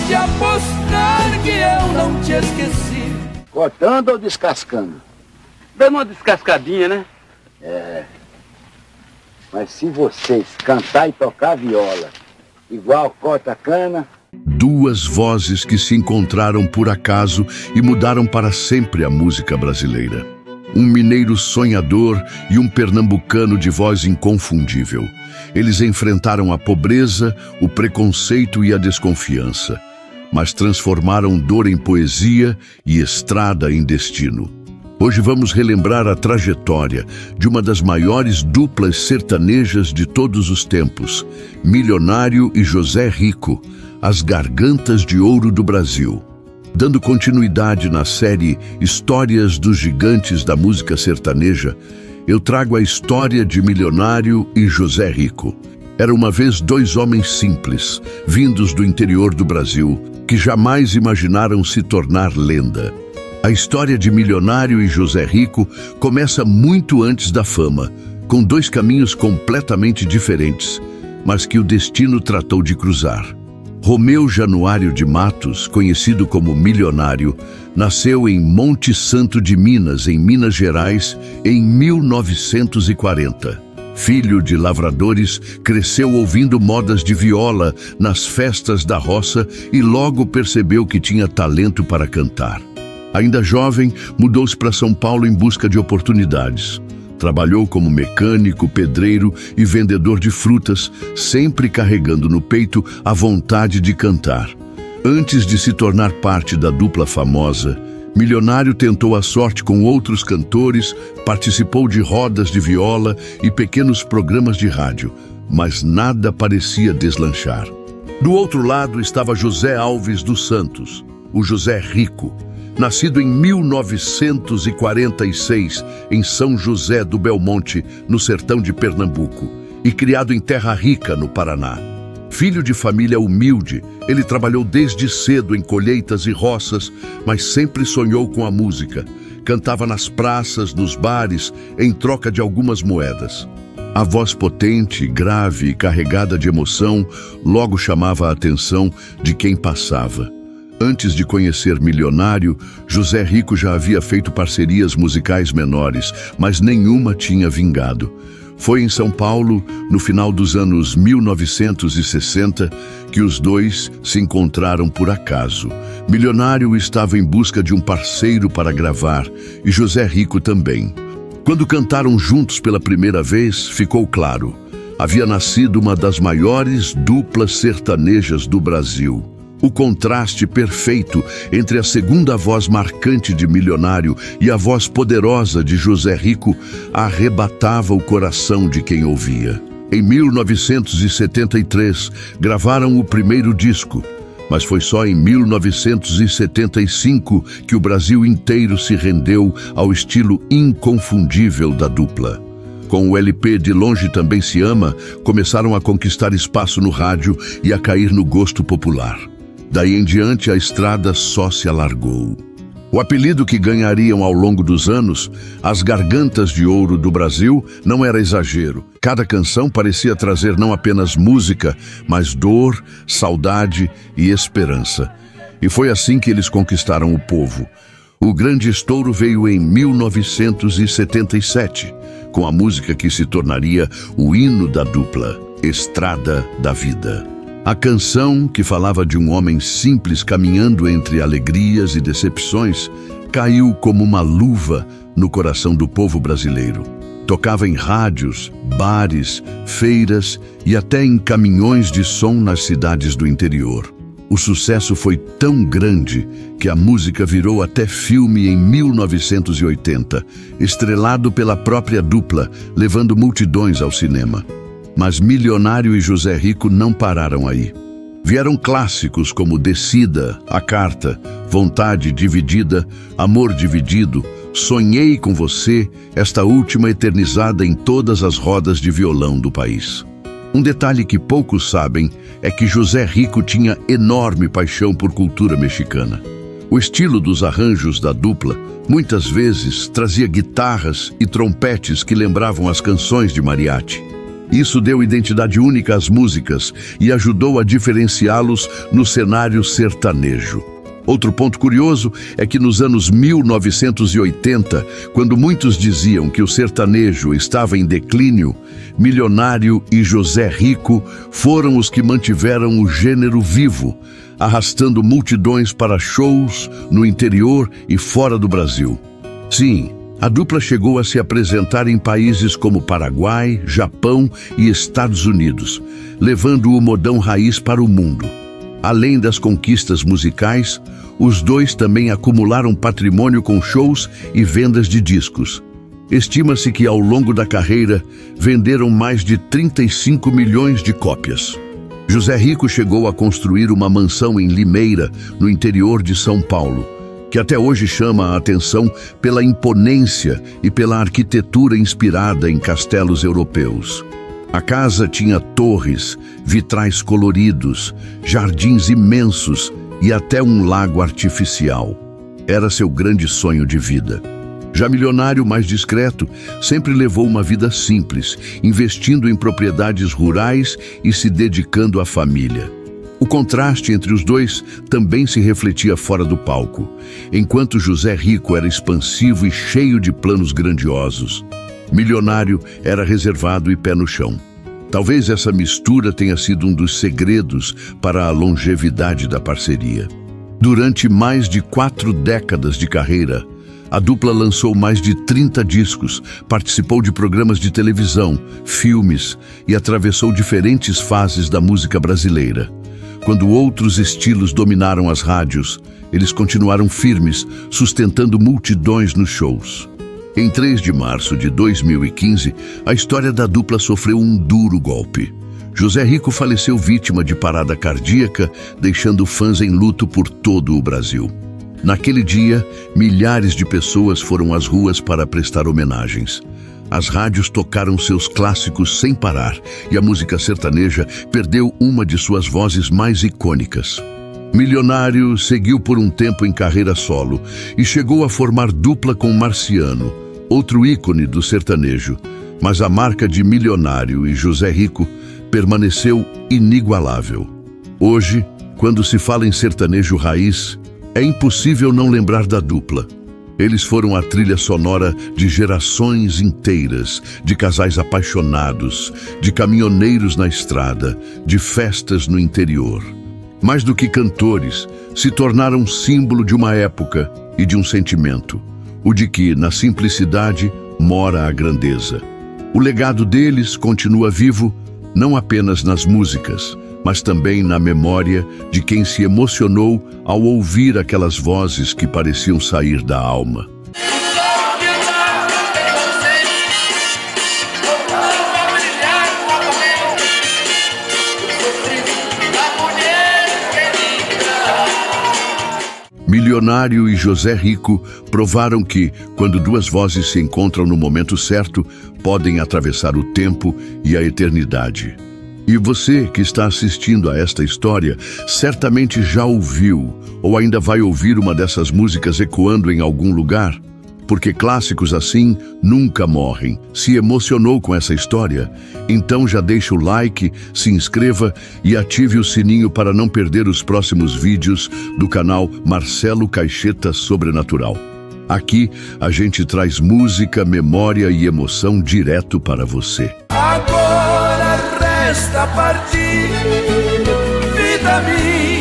Pode apostar que eu não te esqueci. Cortando ou descascando? Dando uma descascadinha, né? É. Mas se vocês cantar e tocar viola igual corta cana... Duas vozes que se encontraram por acaso e mudaram para sempre a música brasileira. Um mineiro sonhador e um pernambucano de voz inconfundível. Eles enfrentaram a pobreza, o preconceito e a desconfiança, mas transformaram dor em poesia e estrada em destino. Hoje vamos relembrar a trajetória de uma das maiores duplas sertanejas de todos os tempos, Milionário e José Rico, as Gargantas de Ouro do Brasil. Dando continuidade na série Histórias dos Gigantes da Música Sertaneja, eu trago a história de Milionário e José Rico. Era uma vez dois homens simples, vindos do interior do Brasil, que jamais imaginaram se tornar lenda. A história de Milionário e José Rico começa muito antes da fama, com dois caminhos completamente diferentes, mas que o destino tratou de cruzar. Romeu Januário de Matos, conhecido como Milionário, nasceu em Monte Santo de Minas, em Minas Gerais, em 1940. Filho de lavradores, cresceu ouvindo modas de viola nas festas da roça e logo percebeu que tinha talento para cantar. Ainda jovem, mudou-se para São Paulo em busca de oportunidades. Trabalhou como mecânico, pedreiro e vendedor de frutas, sempre carregando no peito a vontade de cantar. Antes de se tornar parte da dupla famosa, Milionário tentou a sorte com outros cantores, participou de rodas de viola e pequenos programas de rádio, mas nada parecia deslanchar. Do outro lado estava José Alves dos Santos, o José Rico. Nascido em 1946, em São José do Belmonte, no sertão de Pernambuco, e criado em Terra Rica, no Paraná. Filho de família humilde, ele trabalhou desde cedo em colheitas e roças, mas sempre sonhou com a música. Cantava nas praças, nos bares, em troca de algumas moedas. A voz potente, grave e carregada de emoção logo chamava a atenção de quem passava. Antes de conhecer Milionário, José Rico já havia feito parcerias musicais menores, mas nenhuma tinha vingado. Foi em São Paulo, no final dos anos 1960, que os dois se encontraram por acaso. Milionário estava em busca de um parceiro para gravar, e José Rico também. Quando cantaram juntos pela primeira vez, ficou claro: havia nascido uma das maiores duplas sertanejas do Brasil. O contraste perfeito entre a segunda voz marcante de Milionário e a voz poderosa de José Rico arrebatava o coração de quem ouvia. Em 1973, gravaram o primeiro disco, mas foi só em 1975 que o Brasil inteiro se rendeu ao estilo inconfundível da dupla. Com o LP De Longe Também Se Ama, começaram a conquistar espaço no rádio e a cair no gosto popular. Daí em diante, a estrada só se alargou. O apelido que ganhariam ao longo dos anos, as Gargantas de Ouro do Brasil, não era exagero. Cada canção parecia trazer não apenas música, mas dor, saudade e esperança. E foi assim que eles conquistaram o povo. O grande estouro veio em 1977, com a música que se tornaria o hino da dupla, Estrada da Vida. A canção, que falava de um homem simples caminhando entre alegrias e decepções, caiu como uma luva no coração do povo brasileiro. Tocava em rádios, bares, feiras e até em caminhões de som nas cidades do interior. O sucesso foi tão grande que a música virou até filme em 1980, estrelado pela própria dupla, levando multidões ao cinema. Mas Milionário e José Rico não pararam aí. Vieram clássicos como Decida, A Carta, Vontade Dividida, Amor Dividido, Sonhei com Você, esta última eternizada em todas as rodas de violão do país. Um detalhe que poucos sabem é que José Rico tinha enorme paixão por cultura mexicana. O estilo dos arranjos da dupla muitas vezes trazia guitarras e trompetes que lembravam as canções de mariachi. Isso deu identidade única às músicas e ajudou a diferenciá-los no cenário sertanejo. Outro ponto curioso é que nos anos 1980, quando muitos diziam que o sertanejo estava em declínio, Milionário e José Rico foram os que mantiveram o gênero vivo, arrastando multidões para shows no interior e fora do Brasil. Sim, a dupla chegou a se apresentar em países como Paraguai, Japão e Estados Unidos, levando o modão raiz para o mundo. Além das conquistas musicais, os dois também acumularam patrimônio com shows e vendas de discos. Estima-se que ao longo da carreira venderam mais de 35 milhões de cópias. José Rico chegou a construir uma mansão em Limeira, no interior de São Paulo, que até hoje chama a atenção pela imponência e pela arquitetura inspirada em castelos europeus. A casa tinha torres, vitrais coloridos, jardins imensos e até um lago artificial. Era seu grande sonho de vida. Já Milionário, mais discreto, sempre levou uma vida simples, investindo em propriedades rurais e se dedicando à família. O contraste entre os dois também se refletia fora do palco, enquanto José Rico era expansivo e cheio de planos grandiosos. Milionário era reservado e pé no chão. Talvez essa mistura tenha sido um dos segredos para a longevidade da parceria. Durante mais de 4 décadas de carreira, a dupla lançou mais de 30 discos, participou de programas de televisão, filmes e atravessou diferentes fases da música brasileira. Quando outros estilos dominaram as rádios, eles continuaram firmes, sustentando multidões nos shows. Em 3 de março de 2015, a história da dupla sofreu um duro golpe. José Rico faleceu vítima de parada cardíaca, deixando fãs em luto por todo o Brasil. Naquele dia, milhares de pessoas foram às ruas para prestar homenagens. As rádios tocaram seus clássicos sem parar e a música sertaneja perdeu uma de suas vozes mais icônicas. Milionário seguiu por um tempo em carreira solo e chegou a formar dupla com Marciano, outro ícone do sertanejo, mas a marca de Milionário e José Rico permaneceu inigualável. Hoje, quando se fala em sertanejo raiz, é impossível não lembrar da dupla. Eles foram a trilha sonora de gerações inteiras, de casais apaixonados, de caminhoneiros na estrada, de festas no interior. Mais do que cantores, se tornaram símbolo de uma época e de um sentimento, o de que, na simplicidade, mora a grandeza. O legado deles continua vivo, não apenas nas músicas, mas também na memória de quem se emocionou ao ouvir aquelas vozes que pareciam sair da alma. Milionário e José Rico provaram que, quando duas vozes se encontram no momento certo, podem atravessar o tempo e a eternidade. E você que está assistindo a esta história certamente já ouviu ou ainda vai ouvir uma dessas músicas ecoando em algum lugar, porque clássicos assim nunca morrem. Se emocionou com essa história? Então já deixa o like, se inscreva e ative o sininho para não perder os próximos vídeos do canal Marcelo Caixeta Sobrenatural. Aqui a gente traz música, memória e emoção direto para você. Agora resta partir, vida minha.